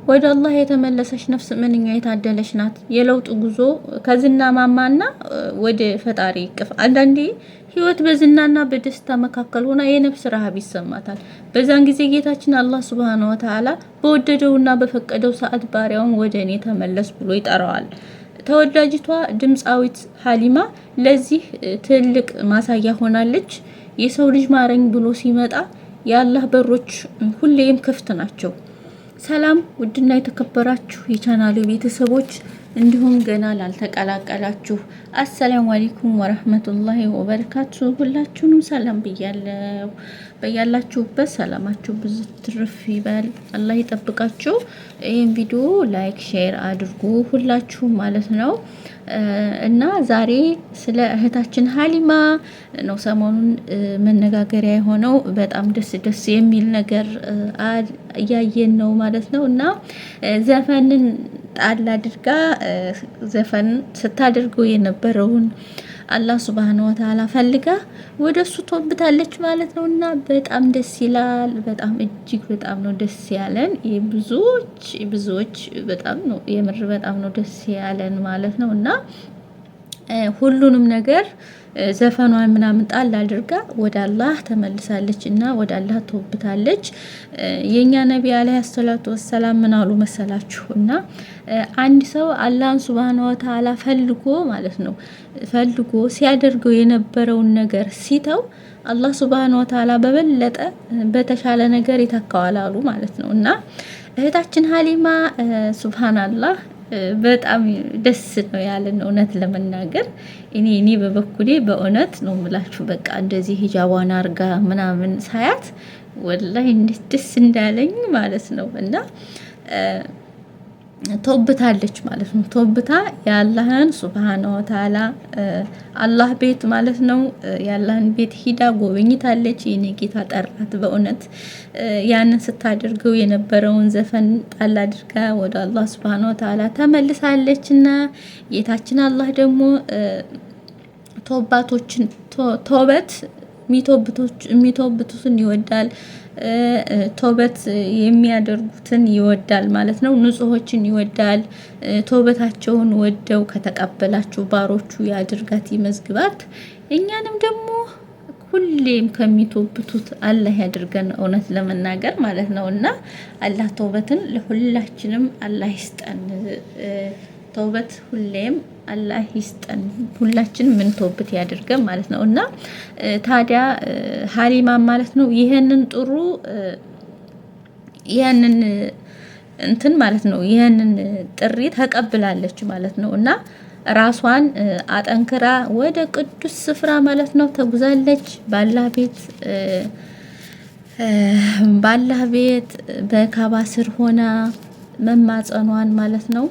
ወደ አላህ የተመለሰች ነፍስ ምንኛ የታደለች ናት። የለውጥ ጉዞ ከዝና ማማና ወደ ፈጣሪ ይቅፍ። አንዳንዴ ህይወት በዝናና በደስታ መካከል ሆና የነፍስ ረሃብ ይሰማታል። በዛን ጊዜ ጌታችን አላህ ሱብሃነሁ ወተዓላ በወደደውና በፈቀደው ሰዓት ባሪያውን ወደ እኔ ተመለስ ብሎ ይጠራዋል። ተወዳጅቷ ድምፃዊት ሀሊማ ለዚህ ትልቅ ማሳያ ሆናለች። የሰው ልጅ ማረኝ ብሎ ሲመጣ የአላህ በሮች ሁሌም ክፍት ናቸው። ሰላም ውድና የተከበራችሁ የቻናሉ ቤተሰቦች እንዲሁም ገና ላልተቀላቀላችሁ አሰላሙ አለይኩም ወራህመቱላሂ ወበረካቱ። ሁላችሁንም ሰላም ብያለሁ። በያላችሁበት ሰላማችሁ ብዙ ትርፍ ይበል። አላህ ይጠብቃችሁ። ይህን ቪዲዮ ላይክ ሼር አድርጉ ሁላችሁም ማለት ነው። እና ዛሬ ስለ እህታችን ሀሊማ ነው ሰሞኑን መነጋገሪያ የሆነው። በጣም ደስ የሚል ነገር እያየን ነው ማለት ነው። እና ዘፈንን ጣል አድርጋ ዘፈን ስታደርገው የነበረውን አላህ ሱብሃነሁ ወተዓላ ፈልጋ ወደሱ ተወብታለች ማለት ነው። እና በጣም ደስ ይላል። በጣም እጅግ በጣም ነው ደስ ያለን። ብዙዎች በጣም ነው የምር በጣም ነው ደስ ያለን ማለት ነው። እና ሁሉንም ነገር ዘፈኗን ምናምን ጣል አድርጋ ወደ አላህ ተመልሳለች እና ወደ አላህ ተወብታለች። የኛ ነብይ አለይሂ ሰላቱ ወሰላም ምን አሉ መሰላችሁ? እና አንድ ሰው አላህን ሱብሃነሁ ወተዓላ ፈልጎ ማለት ነው ፈልጎ ሲያደርገው የነበረውን ነገር ሲተው አላህ ሱብሃነሁ ወተዓላ በበለጠ በተሻለ ነገር ይተካዋል አሉ ማለት ነው። እና እህታችን ሀሊማ ሱብሃንአላህ በጣም ደስ ነው ያለን። እውነት ለመናገር እኔ በበኩሌ በእውነት ነው የምላችሁ። በቃ እንደዚህ ሂጃቧን አርጋ ምናምን ሳያት ወላሂ እንዴት ደስ እንዳለኝ ማለት ነው። እና ተወብታለች ማለት ነው። ተወብታ የአላህን ሱብሃነሁ ወተዓላ አላህ ቤት ማለት ነው የአላህን ቤት ሂዳ ጎበኝታለች። የኔ ጌታ ጠራት በእውነት ያንን ስታደርገው የነበረውን ዘፈን ጣል አድርጋ ወደ አላህ ሱብሃነሁ ወተዓላ ተመልሳለች። እና ጌታችን አላህ ደግሞ ተውበት የሚተውበቱን ይወዳል። ተውበት የሚያደርጉትን ይወዳል ማለት ነው። ንጹሆችን ይወዳል። ተውበታቸውን ወደው ከተቀበላችሁ ባሮቹ ያድርጋት ይመዝግባት። እኛንም ደግሞ ሁሌም ከሚተውብቱት አላህ ያድርገን እውነት ለመናገር ማለት ነው። እና አላህ ተውበትን ለሁላችንም አላህ ይስጠን። ተውበት ሁሌም አላህ ይስጠን። ሁላችንም ምን ተውበት ያድርገን ማለት ነው። እና ታዲያ ሀሊማ ማለት ነው ይሄንን ጥሩ ይሄንን እንትን ማለት ነው ይሄንን ጥሪ ተቀብላለች ማለት ነው። እና ራሷን አጠንክራ ወደ ቅዱስ ስፍራ ማለት ነው ተጉዛለች። ባላህ ቤት በካባ ስር ሆና መማጸኗን ማለት ነው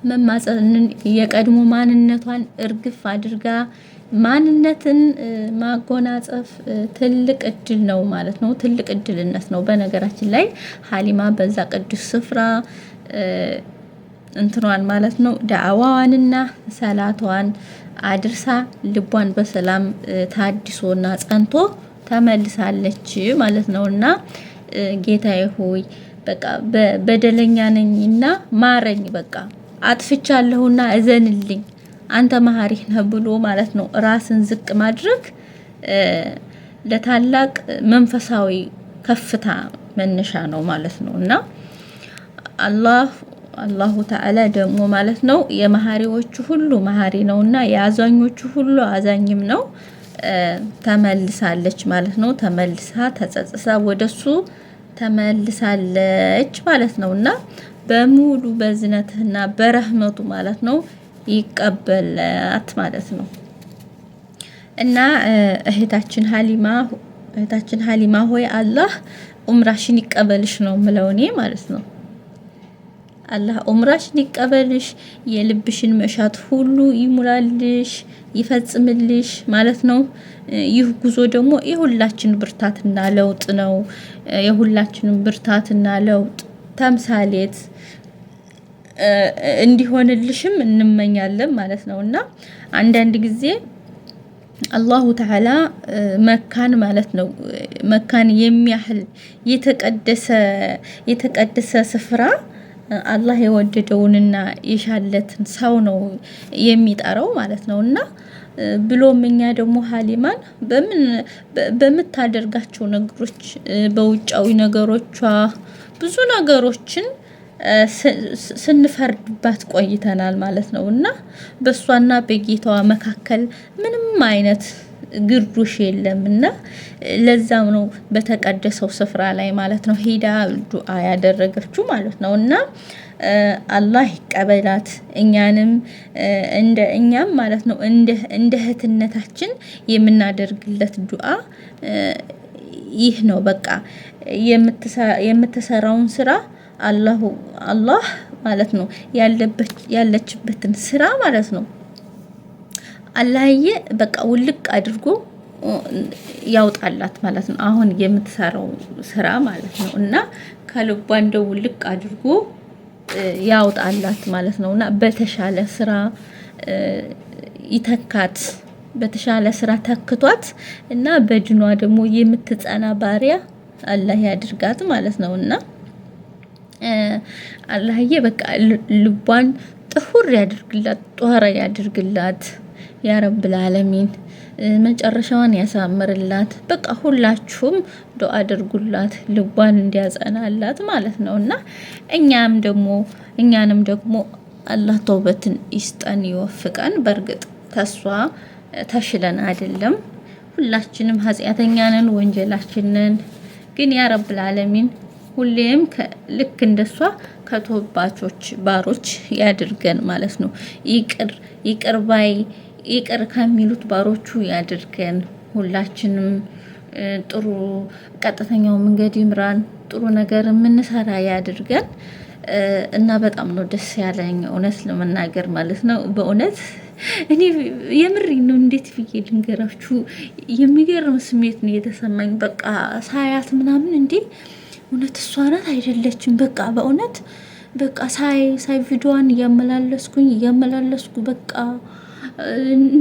መማጸንን የቀድሞ ማንነቷን እርግፍ አድርጋ ማንነትን ማጎናጸፍ ትልቅ እድል ነው ማለት ነው። ትልቅ እድልነት ነው። በነገራችን ላይ ሀሊማ በዛ ቅዱስ ስፍራ እንትኗን ማለት ነው ዳዕዋዋንና ሰላቷን አድርሳ ልቧን በሰላም ታድሶና ጸንቶ ተመልሳለች ማለት ነው። እና ጌታዬ ሆይ በቃ በደለኛ ነኝና ማረኝ፣ በቃ አጥፍቻለሁና እዘንልኝ፣ አንተ መሐሪ ነህ ብሎ ማለት ነው ራስን ዝቅ ማድረግ ለታላቅ መንፈሳዊ ከፍታ መነሻ ነው ማለት ነው። እና አላሁ ተዓላ ደግሞ ማለት ነው የመሐሪዎቹ ሁሉ መሐሪ ነውና የአዛኞቹ ሁሉ አዛኝም ነው። ተመልሳለች ማለት ነው። ተመልሳ ተጸጽሳ ወደሱ ተመልሳለች ማለት ነው። እና በሙሉ በዝነትና በረህመቱ ማለት ነው ይቀበላት ማለት ነው። እና እህታችን ሀሊማ ሆይ አላህ ኡምራሽን ይቀበልሽ ነው ምለው እኔ ማለት ነው። አላህ ኡምራሽን ይቀበልሽ፣ የልብሽን መሻት ሁሉ ይሙላልሽ፣ ይፈጽምልሽ ማለት ነው። ይህ ጉዞ ደግሞ የሁላችን ብርታትና ለውጥ ነው። የሁላችንም ብርታትና ለውጥ ተምሳሌት እንዲሆንልሽም እንመኛለን ማለት ነው። እና አንዳንድ ጊዜ አላሁ ተዓላ መካን ማለት ነው። መካን የሚያህል የተቀደሰ ስፍራ አላህ የወደደውንና የሻለትን ሰው ነው የሚጠራው ማለት ነው። እና ብሎም እኛ ደግሞ ሀሊማን በምታደርጋቸው ነገሮች በውጫዊ ነገሮቿ ብዙ ነገሮችን ስንፈርድባት ቆይተናል ማለት ነው። እና በእሷና በጌታዋ መካከል ምንም አይነት ግርዶሽ የለም። እና ለዛም ነው በተቀደሰው ስፍራ ላይ ማለት ነው ሄዳ ዱዓ ያደረገችው ማለት ነው። እና አላህ ይቀበላት እኛንም እኛም ማለት ነው እንደ እህትነታችን የምናደርግለት ዱዓ ይህ ነው። በቃ የምትሰራውን ስራ አላህ ማለት ነው ያለችበትን ስራ ማለት ነው አላህዬ በቃ ውልቅ አድርጎ ያውጣላት ማለት ነው። አሁን የምትሰራው ስራ ማለት ነው እና ከልቧ እንደው ውልቅ አድርጎ ያውጣላት ማለት ነው። እና በተሻለ ስራ ይተካት፣ በተሻለ ስራ ተክቷት እና በድኗ ደግሞ የምትጸና ባሪያ አላህ ያድርጋት ማለት ነው። እና አላህዬ በቃ ልቧን ጥሁር ያድርግላት፣ ጧራ ያድርግላት ያ ረብል ዓለሚን። መጨረሻዋን ያሳምርላት። በቃ ሁላችሁም ዱአ አድርጉላት ልቧን እንዲያጸናላት ማለት ነው። እና እኛንም ደግሞ አላህ ተውበትን ይስጠን ይወፍቀን። በእርግጥ ተስፋ ተሽለን አይደለም፣ ሁላችንም ኃጢአተኛ ነን፣ ወንጀላችንን ግን ያ ረብል ዓለሚን ሁሌም ልክ እንደሷ ከተወባቾች ባሮች ያድርገን ማለት ነው። ይቅር ከሚሉት ባሮቹ ያድርገን። ሁላችንም ጥሩ ቀጥተኛው መንገድ ይምራን፣ ጥሩ ነገር የምንሰራ ያድርገን። እና በጣም ነው ደስ ያለኝ እውነት ለመናገር ማለት ነው። በእውነት እኔ የምሬ ነው፣ እንዴት ብዬ ልንገራችሁ፣ የሚገርም ስሜት ነው የተሰማኝ። በቃ ሳያት ምናምን እንዴ እውነት እሷ ናት አይደለችም? በቃ በእውነት በቃ ሳይ ቪዲዮዋን እያመላለስኩ በቃ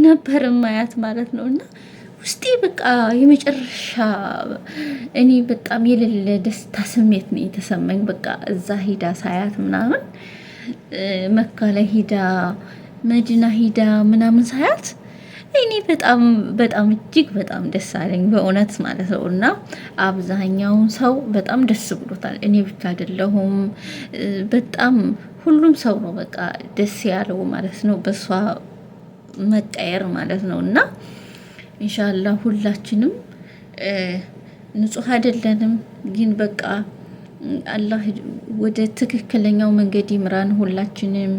ነበር ማያት ማለት ነው። እና ውስጤ በቃ የመጨረሻ እኔ በጣም የሌለ ደስታ ስሜት ነው የተሰማኝ። በቃ እዛ ሂዳ ሳያት ምናምን መካ ላይ ሂዳ መዲና ሂዳ ምናምን ሳያት እኔ በጣም እጅግ በጣም ደስ አለኝ በእውነት ማለት ነው። እና አብዛኛውን ሰው በጣም ደስ ብሎታል። እኔ ብቻ አይደለሁም፣ በጣም ሁሉም ሰው ነው በቃ ደስ ያለው ማለት ነው በሷ መቀየር ማለት ነው። እና ኢንሻአላህ ሁላችንም ንጹህ አይደለንም፣ ግን በቃ አላህ ወደ ትክክለኛው መንገድ ይምራን ሁላችንም።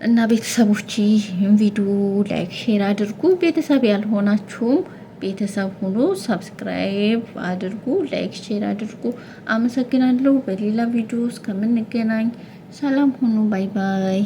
እና ቤተሰቦች ይህን ቪዲዮ ላይክ ሼር አድርጉ። ቤተሰብ ያልሆናችሁም ቤተሰብ ሁኑ፣ ሰብስክራይብ አድርጉ፣ ላይክ ሼር አድርጉ። አመሰግናለሁ። በሌላ ቪዲዮ እስከምንገናኝ ሰላም ሁኑ። ባይ ባይ።